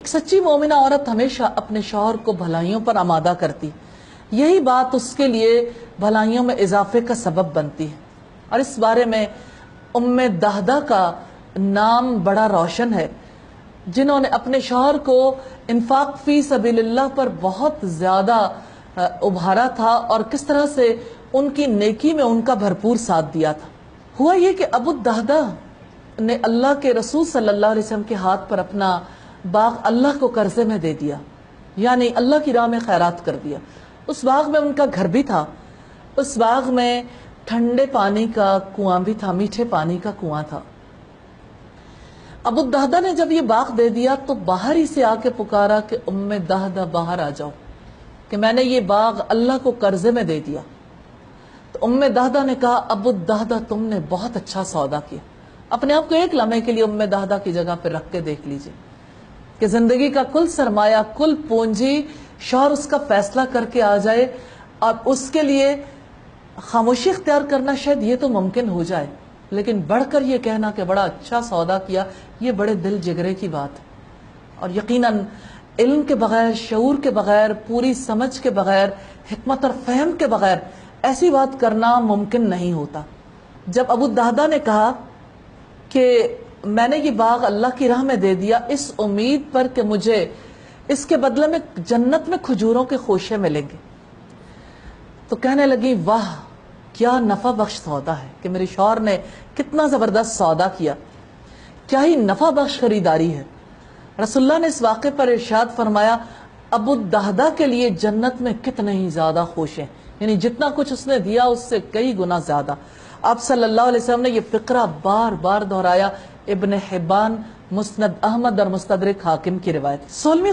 سچی مومنہ عورت ہمیشہ اپنے شوہر کو بھلائیوں پر آمادہ کرتی، یہی بات اس کے لیے بھلائیوں میں اضافے کا سبب بنتی ہے۔ اور اس بارے میں ام دہدہ کا نام بڑا روشن ہے، جنہوں نے اپنے شوہر کو انفاق فی سبیل اللہ پر بہت زیادہ ابھارا تھا اور کس طرح سے ان کی نیکی میں ان کا بھرپور ساتھ دیا تھا۔ ہوا یہ کہ ابو دہدہ نے اللہ کے رسول صلی اللہ علیہ وسلم کے ہاتھ پر اپنا باغ اللہ کو قرضے میں دے دیا، یعنی اللہ کی راہ میں خیرات کر دیا۔ اس باغ میں ان کا گھر بھی تھا، اس باغ میں ٹھنڈے پانی کا کنواں بھی تھا، میٹھے پانی کا کنواں تھا۔ ابو دہدہ نے جب یہ باغ دے دیا تو باہر ہی سے آ کے پکارا کہ ام دہدہ باہر آ جاؤ، کہ میں نے یہ باغ اللہ کو قرضے میں دے دیا۔ تو ام دہدہ نے کہا ابو دہدہ تم نے بہت اچھا سودا کیا۔ اپنے آپ کو ایک لمحے کے لیے ام دہدہ کی جگہ پہ رکھ کے دیکھ لیجئے کہ زندگی کا کل سرمایہ، کل پونجی شوہر اس کا فیصلہ کر کے آ جائے اور اس کے لیے خاموشی اختیار کرنا شاید یہ تو ممکن ہو جائے، لیکن بڑھ کر یہ کہنا کہ بڑا اچھا سودا کیا، یہ بڑے دل جگرے کی بات ہے۔ اور یقیناً علم کے بغیر، شعور کے بغیر، پوری سمجھ کے بغیر، حکمت اور فہم کے بغیر ایسی بات کرنا ممکن نہیں ہوتا۔ جب ابو دہدہ نے کہا کہ میں نے یہ باغ اللہ کی راہ میں دے دیا اس امید پر کہ مجھے اس کے بدلے میں جنت میں کھجوروں کے خوشے ملیں گے، تو کہنے لگی واہ کیا نفع بخش سودا ہے، کہ میرے شوہر نے کتنا زبردست سودا کیا، کیا ہی نفع بخش خریداری ہے۔ رسول اللہ نے اس واقعے پر ارشاد فرمایا ابو دہدہ کے لیے جنت میں کتنے ہی زیادہ خوش ہیں، یعنی جتنا کچھ اس نے دیا اس سے کئی گنا زیادہ۔ آپ صلی اللہ علیہ وسلم نے یہ فقرہ بار بار دہرایا۔ ابن حبان، مسند احمد اور مستدرک حاکم کی روایت۔ 16